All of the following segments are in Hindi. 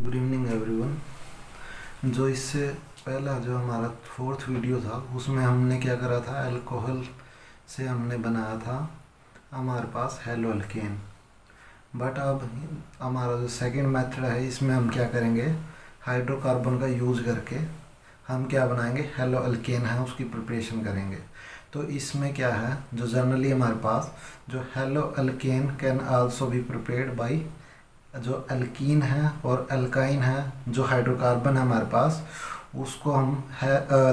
Good evening everyone. जो इससे पहला जो हमारा फोर्थ वीडियो था उसमें हमने क्या करा था, अल्कोहल से हमने बनाया था हमारे पास हेलो अल्केन। बट अब हमारा जो सेकंड मेथड है इसमें हम क्या करेंगे, हाइड्रोकार्बन का यूज़ करके हम क्या बनाएंगे, हेलो अल्केन है उसकी प्रिपरेशन करेंगे। तो इसमें क्या है, जो जनरली हमारे पास जो hello alkane can also be prepared by जो अल्कीन है और अल्काइन है, जो हाइड्रोकार्बन है हमारे पास उसको हम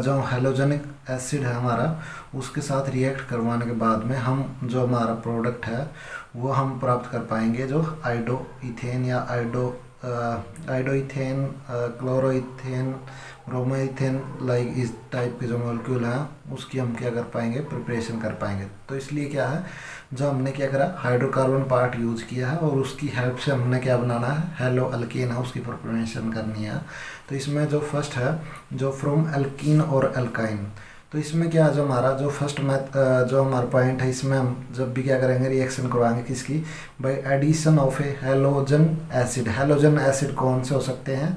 जो हेलोजेनिक एसिड है हमारा उसके साथ रिएक्ट करवाने के बाद में हम जो हमारा प्रोडक्ट है वो हम प्राप्त कर पाएंगे, जो आइडो इथेन या आइडो इथेन, क्लोरोइथेन, ब्रोमोइथेन लाइक इस टाइप के जो मॉलिक्यूल हैं उसकी हम क्या कर पाएंगे, प्रिपरेशन कर पाएंगे। तो इसलिए क्या है, जो हमने क्या करा, हाइड्रोकार्बन पार्ट यूज़ किया है और उसकी हेल्प से हमने क्या बनाना है, हेलो अल्केन है उसकी प्रिपरेशन करनी है। तो इसमें जो फर्स्ट है जो फ्रॉम अल्कीन और अल्काइन, तो इसमें क्या है, जो हमारा जो फर्स्ट मैथ जो हमारा पॉइंट है इसमें हम जब भी क्या करेंगे, रिएक्शन करवाएंगे किसकी, by addition of a halogen acid. Halogen acid कौन से हो सकते हैं,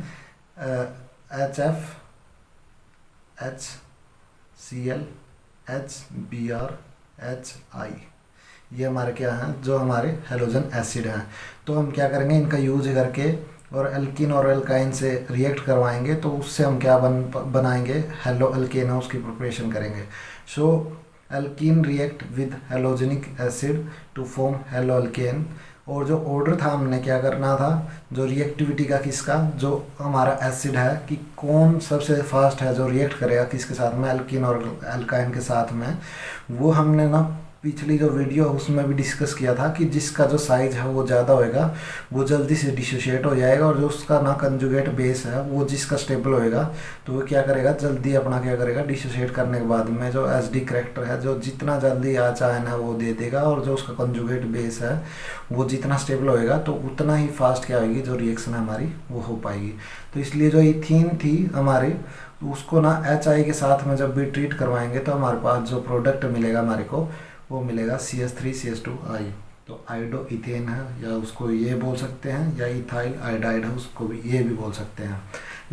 HF, HCl, HBr, HI, ये हमारे क्या हैं, जो हमारे हेलोजन एसिड हैं। तो हम क्या करेंगे, इनका यूज करके और एल्कीन और एल्काइन से रिएक्ट करवाएंगे तो उससे हम क्या बनाएंगे, हेलो अल्केन है उसकी प्रिपरेशन करेंगे। So alkene react with halogenic acid to form halo alkane. और जो ऑर्डर था हमने क्या करना था, जो रिएक्टिविटी का किसका, जो हमारा एसिड है कि कौन सबसे फास्ट है जो रिएक्ट करेगा किसके साथ में, एल्कीन और एल्काइन के साथ में, वो हमने ना पिछली जो वीडियो है उसमें भी डिस्कस किया था कि जिसका जो साइज है वो ज़्यादा होएगा वो जल्दी से डिसोशिएट हो जाएगा, और जो उसका ना कंजुगेट बेस है वो जिसका स्टेबल होएगा तो वो क्या करेगा, जल्दी अपना क्या करेगा, डिसोशिएट करने के बाद में जो एच डी करैक्टर है जो जितना जल्दी आयन है वो दे देगा, और जो उसका कंजुगेट बेस है वो जितना स्टेबल होएगा तो उतना ही फास्ट क्या होगी, जो रिएक्शन हमारी वो हो पाएगी। तो इसलिए जो इथीन थी हमारी उसको ना HI के साथ में जब भी ट्रीट करवाएंगे तो हमारे पास जो प्रोडक्ट मिलेगा हमारे को वो मिलेगा CH3CH2I। तो आइडो इथेन है या उसको ये बोल सकते हैं, या इथाइल आयोडाइड है उसको भी ये भी बोल सकते हैं।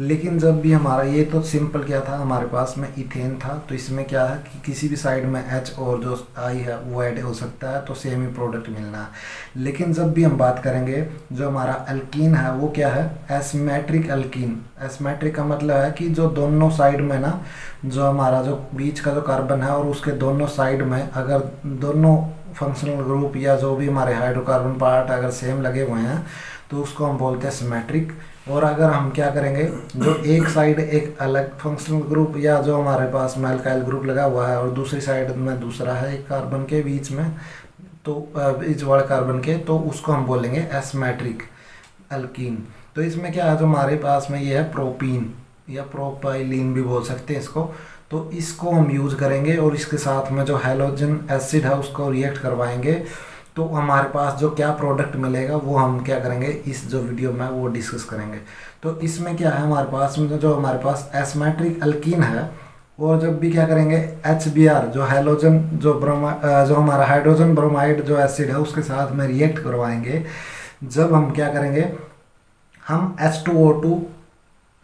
लेकिन जब भी हमारा ये तो सिंपल क्या था, हमारे पास में इथेन था तो इसमें क्या है कि किसी भी साइड में H और जो I है वो ऐड हो सकता है तो सेम ही प्रोडक्ट मिलना है। लेकिन जब भी हम बात करेंगे जो हमारा अल्कीन है वो क्या है, एसिमेट्रिक अल्कीन। एसिमेट्रिक का मतलब है कि जो दोनों साइड में ना, जो हमारा जो बीच का जो कार्बन है और उसके दोनों साइड में अगर दोनों फंक्शनल ग्रुप या जो भी हमारे हाइड्रोकार्बन पार्ट अगर सेम लगे हुए हैं तो उसको हम बोलते हैं सिमेट्रिक। और अगर हम क्या करेंगे, जो एक साइड एक अलग फंक्शनल ग्रुप या जो हमारे पास में अल्काइल ग्रुप लगा हुआ है और दूसरी साइड में दूसरा है एक कार्बन के बीच में, तो बीच वाले कार्बन के, तो उसको हम बोलेंगे एसिमेट्रिक अल्कीन। तो इसमें क्या है, जो हमारे पास में ये है प्रोपीन या प्रोपाइलीन भी बोल सकते हैं इसको, तो इसको हम यूज़ करेंगे और इसके साथ में जो हेलोजन एसिड है उसको रिएक्ट करवाएंगे तो हमारे पास जो क्या प्रोडक्ट मिलेगा वो हम क्या करेंगे इस जो वीडियो में वो डिस्कस करेंगे। तो इसमें क्या है, हमारे पास में जो हमारे पास एसिमेट्रिक अल्कीन है, और जब भी क्या करेंगे HBr जो हेलोजन जो हमारा हाइड्रोजन ब्रोमाइड जो एसिड है उसके साथ में रिएक्ट करवाएंगे, जब हम क्या करेंगे, हम H2O2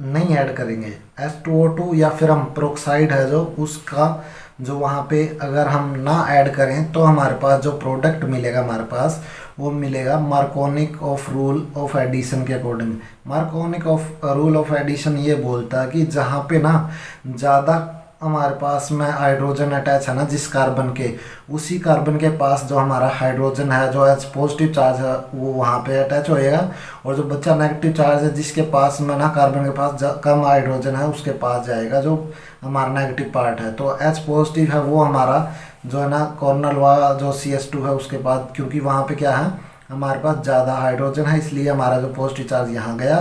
नहीं ऐड करेंगे। H2O2 या फिर हम प्रोक्साइड है जो उसका जो वहाँ पे अगर हम ना ऐड करें तो हमारे पास जो प्रोडक्ट मिलेगा हमारे पास वो मिलेगा Markovnikov of rule of addition के अकॉर्डिंग। Markovnikov of rule of addition ये बोलता है कि जहाँ पे ना ज़्यादा हमारे पास में हाइड्रोजन अटैच है ना जिस कार्बन के, उसी कार्बन के पास जो हमारा हाइड्रोजन है जो एच पॉजिटिव चार्ज है वो वहाँ पे अटैच होएगा, और जो बच्चा नेगेटिव चार्ज है जिसके पास में ना कार्बन के पास कम हाइड्रोजन है उसके पास जाएगा जो हमारा नेगेटिव पार्ट है। तो H पॉजिटिव है वो हमारा जो है ना कॉर्नर वाला जो CH2 है उसके बाद, क्योंकि वहाँ पे क्या है हमारे पास ज़्यादा हाइड्रोजन है इसलिए हमारा जो पॉजिटिव चार्ज यहाँ गया,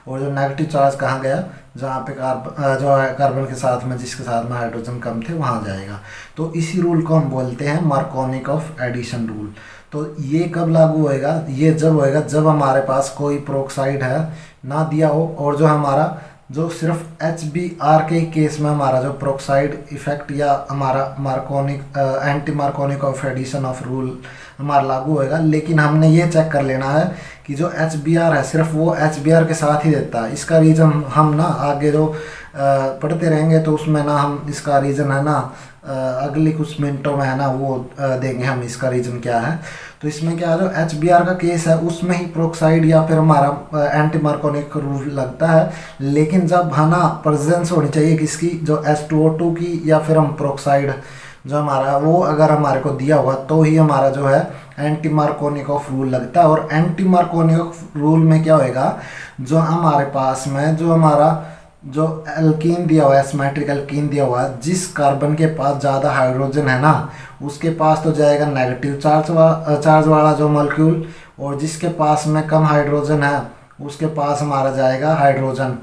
और जो नेगेटिव चार्ज कहाँ गया, जहाँ पे जो है कार्बन के साथ में जिसके साथ में हाइड्रोजन कम थे वहाँ जाएगा। तो इसी रूल को हम बोलते हैं मार्कोनिक ऑफ एडिशन रूल। तो ये कब लागू होएगा, ये जब होएगा जब हमारे पास कोई प्रोक्साइड है ना दिया हो, और जो हमारा जो सिर्फ HBr के केस में हमारा जो प्रोक्साइड इफेक्ट या हमारा Markovnikov anti Markovnikov addition of rule हमारा लागू होएगा। लेकिन हमने ये चेक कर लेना है कि जो HBr है सिर्फ वो HBr के साथ ही देता है। इसका रीज़न हम ना आगे जो पढ़ते रहेंगे तो उसमें ना हम इसका रीज़न है ना अगली कुछ मिनटों में है ना वो देंगे हम इसका रीज़न क्या है। तो इसमें क्या है, जो HBr का केस है उसमें ही प्रोक्साइड या फिर हमारा एंटी मार्कोनिक रूल लगता है। लेकिन जब है ना प्रेजेंस होनी चाहिए किसकी, जो H2O2 की या फिर हम प्रोक्साइड जो हमारा वो अगर हमारे को दिया हुआ तो ही हमारा जो है एंटी मार्कोनिकॉफ रूल लगता है। और एंटी मार्कोनिकॉफ रूल में क्या होएगा, जो हमारे पास में जो हमारा जो एल्कीन दिया हुआ है, सिमेट्रिक एल्कीन दिया हुआ है, जिस कार्बन के पास ज़्यादा हाइड्रोजन है ना उसके पास तो जाएगा नेगेटिव चार्ज वाला जो मॉलिक्यूल, और जिसके पास में कम हाइड्रोजन है उसके पास हमारा जाएगा हाइड्रोजन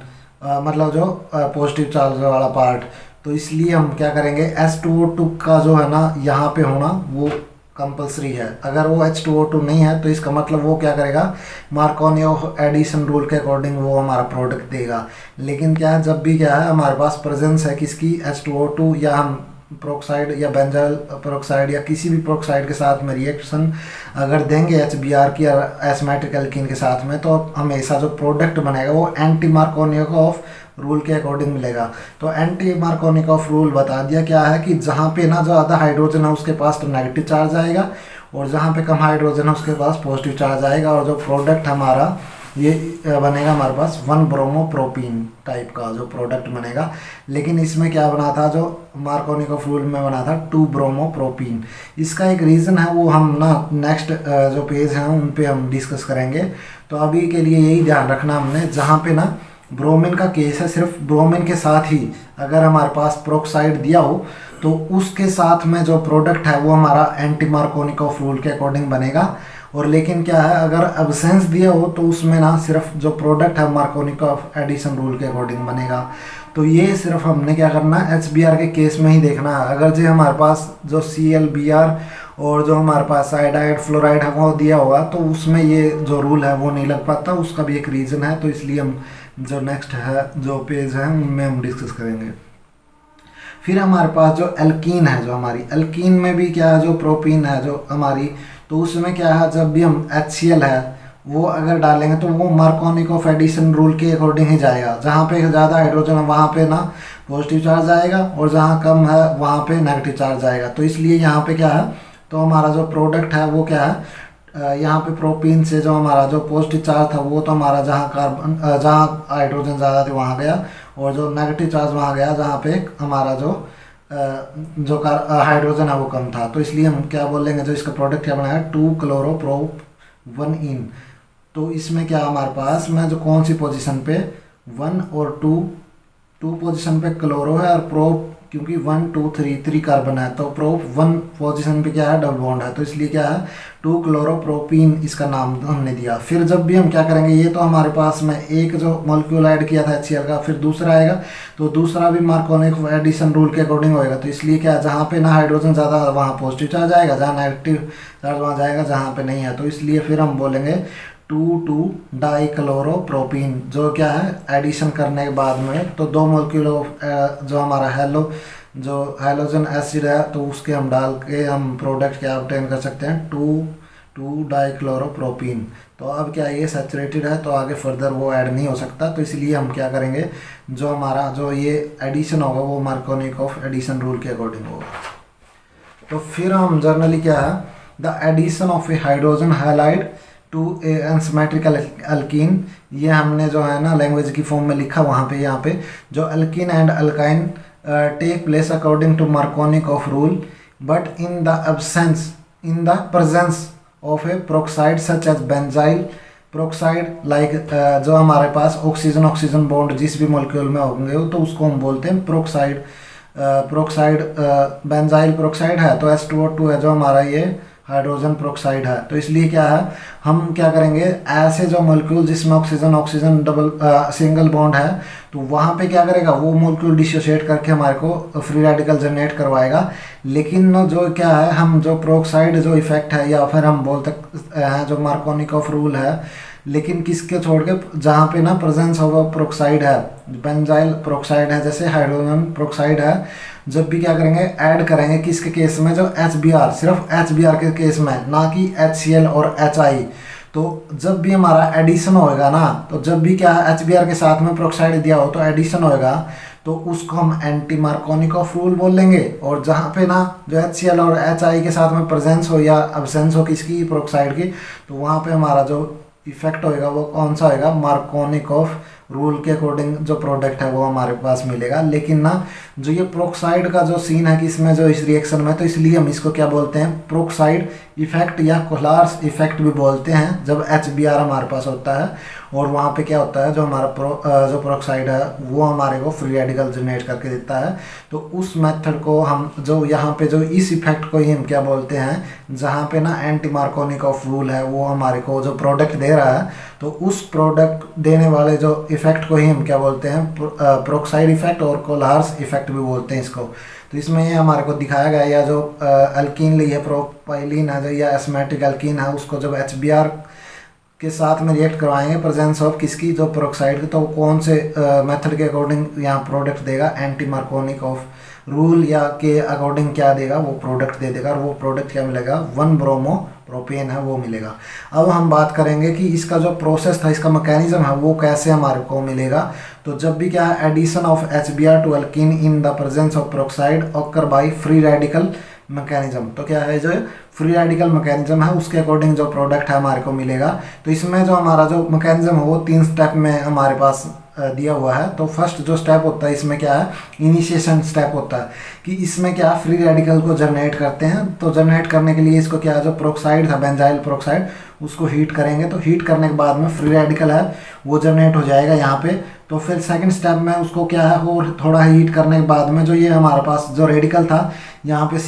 मतलब जो पॉजिटिव चार्ज वाला पार्ट। तो इसलिए हम क्या करेंगे, H2O2 का जो है ना यहाँ पे होना वो कंपलसरी है। अगर वो H2O2 नहीं है तो इसका मतलब वो क्या करेगा, मार्कोनियोव एडिशन रूल के अकॉर्डिंग वो हमारा प्रोडक्ट देगा। लेकिन क्या है, जब भी क्या है हमारे पास प्रेजेंस है किसकी, H2O2 या हम प्रोक्साइड या बेंजाइल प्रोक्साइड या किसी भी प्रोक्साइड के साथ में रिएक्शन अगर देंगे HBr की एरोमेटिक एल्कीन के साथ में, तो हमेशा जो प्रोडक्ट बनेगा वो एंटी मार्कोनियोव रूल के अकॉर्डिंग मिलेगा। तो एंटी मार्कोनिकॉफ रूल बता दिया क्या है कि जहाँ पे ना ज़्यादा हाइड्रोजन है उसके पास तो नेगेटिव चार्ज आएगा, और जहाँ पे कम हाइड्रोजन है उसके पास पॉजिटिव चार्ज आएगा, और जो प्रोडक्ट हमारा ये बनेगा हमारे पास 1 ब्रोमोप्रोपीन टाइप का जो प्रोडक्ट बनेगा। लेकिन इसमें क्या बना था, जो मार्कोनिकॉफ रूल में बना था 2 ब्रोमोप्रोपीन। इसका एक रीज़न है वो हम ना नेक्स्ट जो पेज हैं उन पे हम डिस्कस करेंगे। तो अभी के लिए यही ध्यान रखना हमने, जहाँ पे ना ब्रोमीन का केस है सिर्फ ब्रोमीन के साथ ही अगर हमारे पास प्रोक्साइड दिया हो तो उसके साथ में जो प्रोडक्ट है वो हमारा एंटी मार्कोनिकॉफ रूल के अकॉर्डिंग बनेगा। और लेकिन क्या है, अगर एब्सेंस दिया हो तो उसमें ना सिर्फ जो प्रोडक्ट है मार्कोनिकॉफ एडिशन रूल के अकॉर्डिंग बनेगा। तो ये सिर्फ हमने क्या करना है, HBr के केस में ही देखना है। अगर जो हमारे पास जो ClBr और जो हमारे पास आयोडाइड फ्लोराइड है वो दिया होगा तो उसमें ये जो रूल है वो नहीं लग पाता, उसका भी एक रीज़न है। तो इसलिए हम जो नेक्स्ट है जो पेज है उनमें हम डिस्कस करेंगे। फिर हमारे पास जो एल्कीन है, जो हमारी एल्कीन में भी क्या है, जो प्रोपीन है जो हमारी, तो उसमें क्या है, जब भी हम HCl है वो अगर डालेंगे तो वो मार्कोनिकॉफ एडिशन रूल के अकॉर्डिंग ही जाएगा। जहाँ पे ज़्यादा हाइड्रोजन है वहाँ पे ना पॉजिटिव चार्ज आएगा, और जहाँ कम है वहाँ पे नेगेटिव चार्ज आएगा। तो इसलिए यहाँ पे क्या है, तो हमारा जो प्रोडक्ट है वो क्या है, यहाँ पे प्रोपीन से जो हमारा जो पॉजिटिव चार्ज था वो तो हमारा जहाँ कार्बन जहाँ हाइड्रोजन ज़्यादा थे वहाँ गया, और जो नेगेटिव चार्ज वहाँ गया जहाँ पे हमारा जो हाइड्रोजन है वो कम था। तो इसलिए हम क्या बोलेंगे, जो इसका प्रोडक्ट क्या बनाया, 2 क्लोरोप्रोप 1 इन। तो इसमें क्या हमारे पास में जो कौन सी पोजीशन पे 1 और 2 पोजीशन पे क्लोरो है, और प्रोप क्योंकि 1 2 3 कार्बन है तो प्रोप 1 पोजीशन पे क्या है, डबल बॉन्ड है। तो इसलिए क्या है, 2 क्लोरोप्रोपीन इसका नाम हमने दिया। फिर जब भी हम क्या करेंगे, ये तो हमारे पास में एक जो मॉलिक्यूल ऐड किया था HCl का, फिर दूसरा आएगा तो दूसरा भी मार्कोनिक एडिशन रूल के अकॉर्डिंग होएगा। तो इसलिए क्या, जहाँ पे ना हाइड्रोजन ज़्यादा वहाँ पॉजिटिव चार्ज आएगा, जहाँ नेगेटिव चार्ज वहाँ जाएगा जहाँ पे नहीं है। तो इसलिए फिर हम बोलेंगे 2 डाइक्लोरोप्रोपीन, जो क्या है एडिशन करने के बाद में तो 2 मॉलिक्यूल जो हमारा हैलोजन एसिड है तो उसके हम डाल के हम प्रोडक्ट क्या ऑब्टेन कर सकते हैं, 2 डाइक्लोरोप्रोपीन। तो अब क्या ये सैचुरेटेड है तो आगे फर्दर वो ऐड नहीं हो सकता। तो इसलिए हम क्या करेंगे, जो हमारा जो ये एडिशन होगा वो मार्कोनिकॉफ एडिशन रूल के अकॉर्डिंग होगा। तो फिर हम जर्नली क्या है, the addition of a hydrogen halide to a unsymmetrical alkene, ये हमने जो है ना लैंग्वेज की फॉर्म में लिखा वहाँ पे, यहाँ पे जो alkene and alkyne take place according to Markovnikov rule but in the presence of a peroxide such as benzyl peroxide, like जो हमारे पास ऑक्सीजन बॉन्ड जिस भी मॉलिक्यूल में होंगे तो उसको हम बोलते हैं प्रोक्साइड। बेंजाइल प्रोक्साइड है तो H2O2 है जो हमारा ये हाइड्रोजन प्रोक्साइड है। तो इसलिए क्या है, हम क्या करेंगे, ऐसे जो मॉलिक्यूल जिसमें ऑक्सीजन डबल सिंगल बॉन्ड है तो वहाँ पे क्या करेगा, वो मॉलिक्यूल डिसोसिएट करके हमारे को फ्री रेडिकल जनरेट करवाएगा। लेकिन जो क्या है, हम जो प्रोक्साइड जो इफेक्ट है या फिर हम बोलते हैं जो मार्कोनिकॉफ रूल है, लेकिन किसके छोड़ के, जहाँ पे ना प्रेजेंस होगा प्रोक्साइड है, बेंजाइल प्रोक्साइड है, जैसे हाइड्रोजन प्रोक्साइड है, जब भी क्या करेंगे ऐड करेंगे किसके केस में, जो HBr सिर्फ HBr के केस में, ना कि HCl और HI। तो जब भी हमारा एडिशन होएगा ना, तो जब भी क्या HBr के साथ में प्रोक्साइड दिया हो तो एडिशन होएगा, तो उसको हम एंटी मार्कोनिकॉफ रूल बोल लेंगे। और जहाँ पे ना जो HCl और HI के साथ में प्रेजेंस हो या अब्सेंस हो किसकी, प्रोक्साइड की, तो वहाँ पे हमारा जो इफेक्ट होएगा वो कौन सा होएगा, मार्कोनिकॉफ रूल के अकॉर्डिंग जो प्रोडक्ट है वो हमारे पास मिलेगा। लेकिन ना जो ये प्रोक्साइड का जो सीन है कि इसमें जो इस रिएक्शन में, तो इसलिए हम इसको क्या बोलते हैं, प्रोक्साइड इफेक्ट या कोलार्स इफेक्ट भी बोलते हैं जब HBr हमारे पास होता है। और वहाँ पे क्या होता है, जो हमारा जो प्रोक्साइड है वो हमारे को फ्री रेडिकल जनरेट करके देता है। तो उस मेथड को हम जो यहाँ पे जो इस इफेक्ट को ही हम क्या बोलते हैं, जहाँ पे ना एंटी मार्कोनिकॉफ रूल है वो हमारे को जो प्रोडक्ट दे रहा है, तो उस प्रोडक्ट देने वाले जो इफेक्ट को ही हम क्या बोलते हैं, प्रोक्साइड इफेक्ट और कोलार्स इफेक्ट भी बोलते हैं इसको। तो इसमें ये हमारे को दिखाया गया, या जो अल्कीन ली है, प्रोपाइलिन है जो, या एस्मेटिक अल्कीन है, उसको जब HBr के साथ में रिएक्ट करवाएंगे प्रेजेंस ऑफ किसकी, जो प्रोक्साइड की, तो कौन से मेथड के अकॉर्डिंग यहाँ प्रोडक्ट देगा, एंटी मार्कोनिकॉफ रूल या के अकॉर्डिंग क्या देगा, वो प्रोडक्ट दे देगा। और वो प्रोडक्ट क्या मिलेगा, 1 ब्रोमो प्रोपेन है वो मिलेगा। अब हम बात करेंगे कि इसका जो प्रोसेस था, इसका मैकेनिज्म है वो कैसे हमारे को मिलेगा। तो जब भी क्या है, addition of HBr to alkene in the presence of peroxide occur by free radical mechanism, तो क्या है, जो फ्री रेडिकल मैकेनिज्म है उसके अकॉर्डिंग जो प्रोडक्ट है हमारे को मिलेगा। तो इसमें जो हमारा जो मैकेनिज्म है वो 3 स्टेप में हमारे पास दिया हुआ है। तो फर्स्ट जो स्टेप होता है इसमें क्या है, इनिशिएशन स्टेप होता है कि इसमें क्या फ्री रेडिकल को जनरेट करते हैं। तो जनरेट करने के लिए इसको क्या, जो प्रोक्साइड था बेंजाइल प्रोक्साइड, उसको हीट करेंगे। तो हीट करने के बाद में फ्री रेडिकल है वो जनरेट हो जाएगा यहाँ पे। तो फिर सेकंड स्टेप में उसको क्या है, वो थोड़ा हीट करने के बाद में जो ये हमारे पास जो रेडिकल था यहाँ पे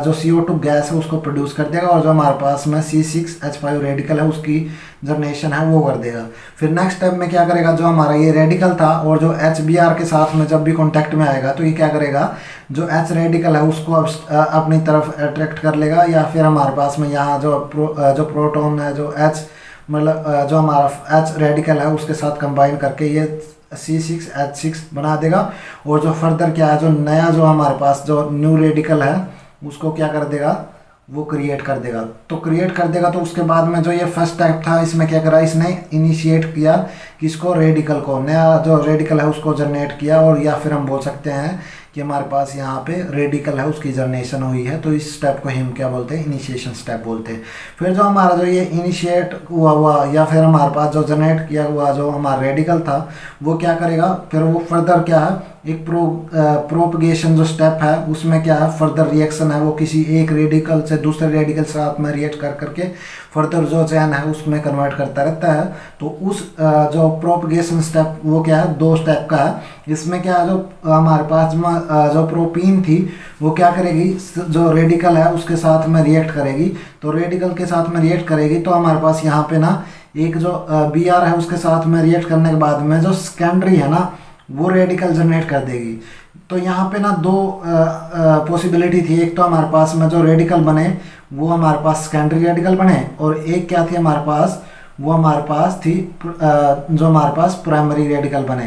जो CO2 गैस है उसको प्रोड्यूस कर देगा, और जो हमारे पास में C6H5 रेडिकल है उसकी जनरेशन है वो कर देगा। फिर नेक्स्ट स्टेप में क्या करेगा, जो हमारा ये रेडिकल था और जो HBr के साथ में जब भी कांटेक्ट में आएगा तो ये क्या करेगा, जो H रेडिकल है उसको अपनी तरफ अट्रैक्ट कर लेगा, या फिर हमारे पास में यहाँ जो प्रोटॉन है, जो H मतलब जो हमारा H रेडिकल है उसके साथ कंबाइन करके ये C6H6 बना देगा। और जो फर्दर क्या है, जो नया जो हमारे पास जो न्यू रेडिकल है उसको क्या कर देगा, वो क्रिएट कर देगा। तो क्रिएट कर देगा तो उसके बाद में जो ये फर्स्ट टाइप था इसमें क्या करा, इसने इनिशिएट किया किसको, रेडिकल को, नया जो रेडिकल है उसको जनरेट किया। और या फिर हम बोल सकते हैं कि हमारे पास यहाँ पे रेडिकल है उसकी जनरेशन हुई है। तो इस स्टेप को हम क्या बोलते हैं, इनिशिएशन स्टेप बोलते हैं। फिर जो हमारा जो ये इनिशिएट हुआ या फिर हमारे पास जो जनरेट किया हुआ जो हमारा रेडिकल था वो क्या करेगा, फिर वो फर्दर क्या है, एक प्रोपगेशन जो स्टेप है उसमें क्या है, फर्दर रिएक्शन है वो किसी एक रेडिकल से दूसरे रेडिकल से साथ में रिएक्ट कर करके फर्दर जो चैन है उसमें कन्वर्ट करता रहता है। तो उस जो प्रोपगेशन स्टेप वो क्या है, 2 स्टेप का है। इसमें क्या है, जो हमारे पास जो प्रोपीन थी वो क्या करेगी, जो रेडिकल है उसके साथ में रिएक्ट करेगी। तो रेडिकल के साथ में रिएक्ट करेगी तो हमारे पास यहाँ पे ना एक जो Br है उसके साथ में रिएक्ट करने के बाद में जो सेकेंडरी है ना वो रेडिकल जनरेट कर देगी। तो यहाँ पे ना 2 पॉसिबिलिटी थी, एक तो हमारे पास में जो रेडिकल बने वो हमारे पास सेकेंडरी रेडिकल बने, और एक क्या थी हमारे पास, वो हमारे पास थी जो हमारे पास प्राइमरी रेडिकल बने।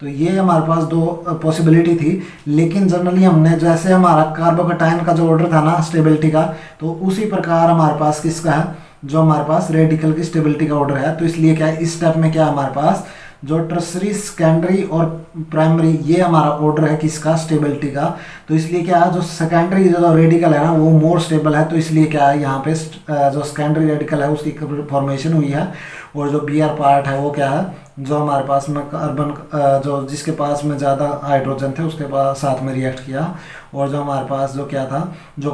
तो ये हमारे पास 2 पॉसिबिलिटी थी। लेकिन जनरली हमने जैसे हमारा कार्बोकेटायन का जो ऑर्डर था ना स्टेबिलिटी का, तो उसी प्रकार हमारे पास किसका है, जो हमारे पास रेडिकल की स्टेबिलिटी का ऑर्डर है। तो इसलिए क्या है, इस स्टेप में क्या हमारे पास जो टर्सरी, सेकेंडरी और प्राइमरी ये हमारा ऑर्डर है किसका, स्टेबिलिटी का। तो इसलिए क्या है, जो सेकेंडरी जो रेडिकल है ना वो मोर स्टेबल है। तो इसलिए क्या है, यहाँ पे जो सेकेंडरी रेडिकल है उसकी फॉर्मेशन हुई है। और जो Br पार्ट है वो क्या है, जो हमारे पास में कार्बन जो जिसके पास में ज़्यादा हाइड्रोजन थे उसके पास साथ में रिएक्ट किया। और जो हमारे पास जो क्या था, जो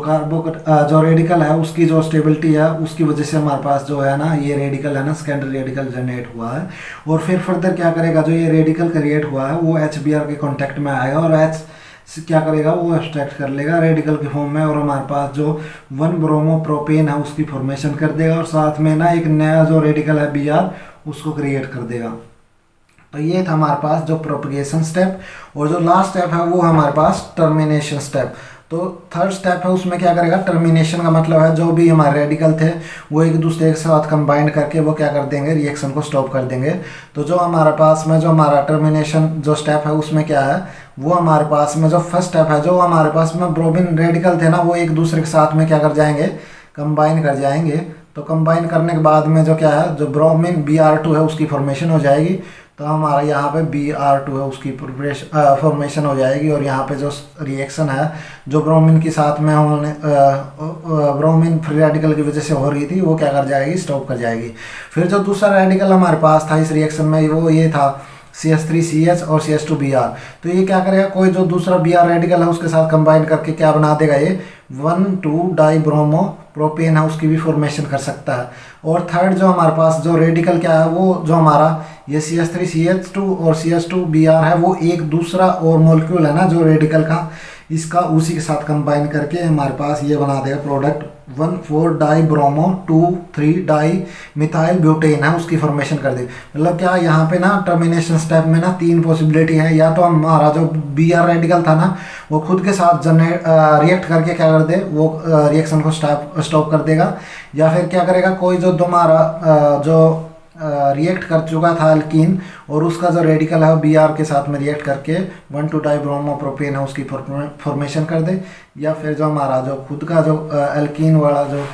जो रेडिकल है उसकी जो स्टेबिलिटी है उसकी वजह से हमारे पास जो है ना ये रेडिकल है ना सेकेंडरी रेडिकल जनरेट हुआ है। और फिर फर्दर क्या करेगा, जो ये रेडिकल क्रिएट हुआ है वो HBr के कॉन्टेक्ट में आएगा और H क्या करेगा, वो एक्सट्रैक्ट कर लेगा रेडिकल के फॉर्म में, और हमारे पास जो 1 ब्रोमो प्रोपेन है उसकी फॉर्मेशन कर देगा, और साथ में ना एक नया जो रेडिकल है Br उसको क्रिएट कर देगा। तो ये था हमारे पास जो प्रोपगेशन स्टेप। और जो लास्ट स्टेप है वो हमारे पास टर्मिनेशन स्टेप। तो थर्ड स्टेप है उसमें क्या करेगा, टर्मिनेशन का मतलब है जो भी हमारे रेडिकल थे वो एक दूसरे के साथ कंबाइन करके वो क्या कर देंगे, रिएक्शन को स्टॉप कर देंगे। तो जो हमारे पास में जो हमारा टर्मिनेशन जो स्टेप है उसमें क्या है, वो हमारे पास में जो फर्स्ट स्टेप है, जो हमारे पास में ब्रोमीन रेडिकल थे ना वो एक दूसरे के साथ में क्या कर जाएंगे, कंबाइन कर जाएंगे। तो कंबाइन करने के बाद में जो क्या है, जो ब्रोमीन Br2 है उसकी फॉर्मेशन हो जाएगी। तो हमारा यहाँ पे Br2 है उसकी फॉर्मेशन हो जाएगी, और यहाँ पे जो रिएक्शन है जो ब्रोमीन के साथ में होने ब्रोमीन फ्री रेडिकल की वजह से हो रही थी, वो क्या कर जाएगी, स्टॉप कर जाएगी। फिर जो दूसरा रेडिकल हमारे पास था इस रिएक्शन में, वो ये था CH3CH और CH2Br। तो ये क्या करेगा, कोई जो दूसरा Br रेडिकल है उसके साथ कंबाइन करके क्या बना देगा, ये 1,2 डाइब्रोमो प्रोपेन है उसकी भी फॉर्मेशन कर सकता है। और थर्ड जो हमारे पास जो रेडिकल क्या है, वो जो हमारा ये CH3CH2 और CH2Br है, वो एक दूसरा और मॉलिक्यूल है ना जो रेडिकल का, इसका उसी के साथ कंबाइन करके हमारे पास ये बना देगा product 1,4 dibromo 2,3 di methyl butane है उसकी फॉर्मेशन कर दे। मतलब क्या यहाँ पे ना टर्मिनेशन स्टेप में ना 3 पॉसिबिलिटी है, या तो हमारा जो Br रेडिकल था ना वो खुद के साथ रिएक्ट करके क्या कर दे, वो रिएक्शन को स्टॉप कर देगा, या फिर क्या करेगा, कोई जो तुम्हारा जो रिएक्ट कर चुका था अल्कीन और उसका जो रेडिकल है Br के साथ में रिएक्ट करके 1,2 डाइब्रोमो प्रोपेन है उसकी फॉर्मेशन कर दे, या फिर जो हमारा जो खुद का जो अल्कीन वाला जो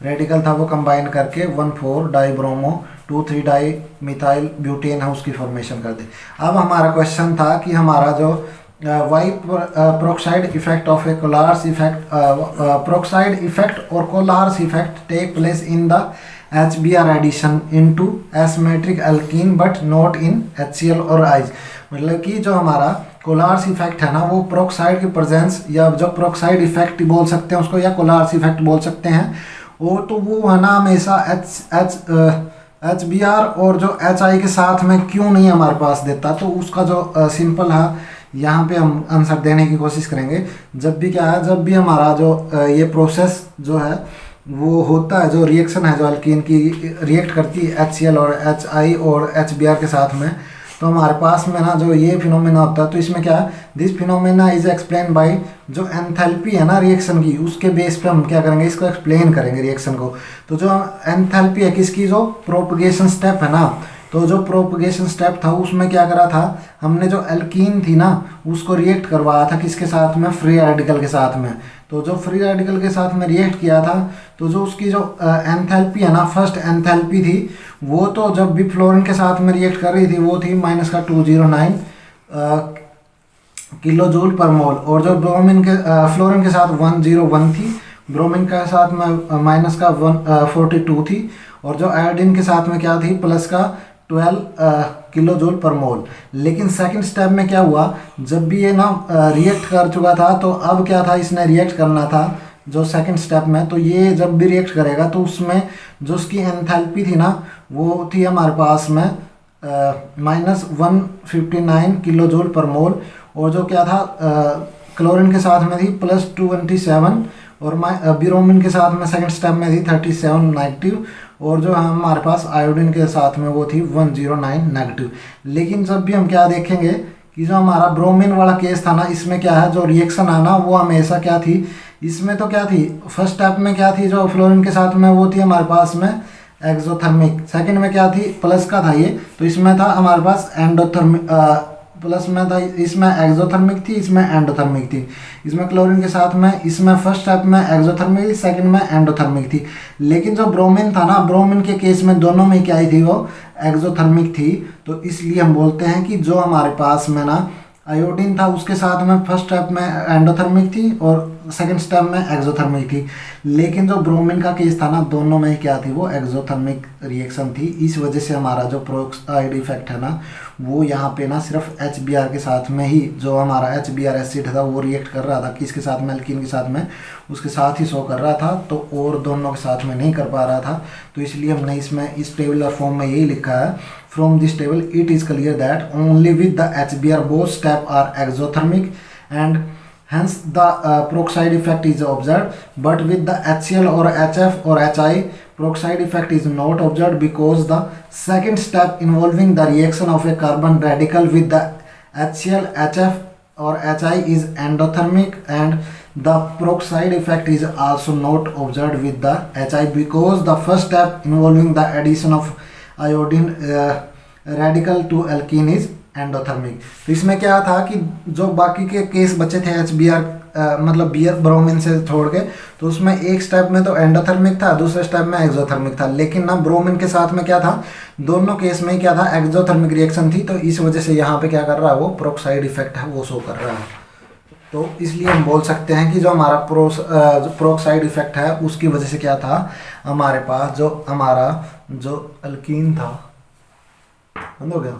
रेडिकल था वो कंबाइन करके 1,4 डाइब्रोमो 2,3 डाई मिथाइल ब्यूटेन है उसकी फॉर्मेशन कर दे। अब हमारा क्वेश्चन था कि हमारा जो why peroxide effect of a Kharasch effect, peroxide effect और Kharasch effect take place in the HBr addition into asymmetric alkene but not in HCl और आइज। मतलब कि जो हमारा कोलार्स इफेक्ट है ना, वो प्रोक्साइड की प्रेजेंस, या जो प्रोक्साइड इफेक्ट बोल सकते हैं उसको, या कोलार्स इफेक्ट बोल सकते हैं, वो तो वो है ना हमेशा HBr और जो HI के साथ में क्यों नहीं हमारे पास देता। तो उसका जो सिंपल है यहाँ पे हम आंसर देने की कोशिश करेंगे। जब भी क्या है, जब भी हमारा जो ये प्रोसेस जो है वो होता है, जो रिएक्शन है जो अल्कीन की रिएक्ट करती है HCl और HI और HBr के साथ में, तो हमारे पास में ना जो ये फिनोमेना होता है, तो इसमें क्या है, this phenomena is explain by जो एंथैल्पी है ना रिएक्शन की, उसके बेस पे हम क्या करेंगे, इसको एक्सप्लेन करेंगे रिएक्शन को। तो जो एंथैल्पी है किसकी, जो प्रोपगेशन स्टेप है ना, तो जो प्रोपगेशन स्टेप था उसमें क्या करा था हमने, जो एल्कीन थी ना उसको रिएक्ट करवाया था किसके साथ में, फ्री रेडिकल के साथ में। तो जो फ्री रेडिकल के साथ में रिएक्ट किया था, तो जो उसकी जो एंथैल्पी है ना, फर्स्ट एंथैल्पी थी, वो तो जब भी फ्लोरीन के साथ में रिएक्ट कर रही थी वो थी -209 किलो जूल पर मोल, और जो ब्रोमीन के फ्लोरीन के साथ 101 थी, ब्रोमीन के साथ में -142 थी, और जो आयोडीन के साथ में क्या थी, +12 किलो जूल पर मोल। लेकिन सेकंड स्टेप में क्या हुआ, जब भी ये ना रिएक्ट कर चुका था, तो अब क्या था, इसने रिएक्ट करना था जो सेकंड स्टेप में। तो ये जब भी रिएक्ट करेगा तो उसमें जो उसकी एंथैल्पी थी ना, वो थी हमारे पास में -159 किलो जूल पर मोल, और जो क्या था क्लोरीन के साथ में थी +227, और ब्रोमीन के साथ में सेकंड स्टेप में थी 37 नेगेटिव, और जो हमारे पास आयोडीन के साथ में वो थी 109 नेगेटिव। लेकिन जब भी हम क्या देखेंगे कि जो हमारा ब्रोमीन वाला केस था ना, इसमें क्या है, जो रिएक्शन है ना वो हमेशा क्या थी, इसमें तो क्या थी, फर्स्ट स्टेप में क्या थी, जो फ्लोरीन के साथ में वो थी हमारे पास में एक्सोथर्मिक, सेकंड में क्या थी, प्लस का था ये, तो इसमें था हमारे पास एंडोथर्मिक, प्लस में था, इसमें एक्सोथर्मिक थी, इसमें एंडोथर्मिक थी। इसमें क्लोरीन के साथ में, इसमें फर्स्ट स्टेप में एक्सोथर्मिक थी, सेकंड में एंडोथर्मिक थी। लेकिन जो ब्रोमीन था ना, ब्रोमीन के केस में दोनों में क्या ही थी, वो एक्सोथर्मिक थी। तो इसलिए हम बोलते हैं कि जो हमारे पास में ना आयोडीन था उसके साथ में फर्स्ट स्टेप में एंडोथर्मिक थी और सेकंड स्टेप में एक्सोथर्मिक थी। लेकिन जो ब्रोमीन का केस था ना, दोनों में ही क्या थी, वो एक्सोथर्मिक रिएक्शन थी। इस वजह से हमारा जो प्रोक्साइड इफेक्ट है ना, वो यहाँ पे ना सिर्फ HBr के साथ में ही, जो हमारा HBr एसिड था वो रिएक्ट कर रहा था किसके साथ में, अल्कीन के साथ में, उसके साथ ही शो कर रहा था, तो और दोनों के साथ में नहीं कर पा रहा था। तो इसलिए हमने इसमें इस टेबुलर फॉर्म में यही लिखा है, from this table it is clear that only with the HBr both step are exothermic and hence the peroxide effect is observed, but with the HCl or HF or HI peroxide effect is not observed because the second step involving the reaction of a carbon radical with the HCl, HF or HI is endothermic, and the peroxide effect is also not observed with the HI because the first step involving the addition of iodine radical to alkene is endothermic. तो इसमें क्या था कि जो बाकी के केस बचे थे HBr मतलब बियर ब्रोमीन से छोड़ के, तो उसमें एक स्टेप में तो एंडोथर्मिक था, दूसरे स्टेप में एक्सोथर्मिक था, लेकिन ना ब्रोमीन के साथ में क्या था, दोनों केस में क्या था, एक्सोथर्मिक रिएक्शन थी, तो इस वजह से यहाँ पे क्या कर रहा है, वो प्रोक्साइड इफेक्ट है वो शो कर रहा है। तो इसलिए हम बोल सकते हैं कि जो हमारा प्रोक्साइड इफेक्ट है उसकी वजह से क्या था, हमारे पास जो हमारा जो अल्कीन था, बंद हो गया।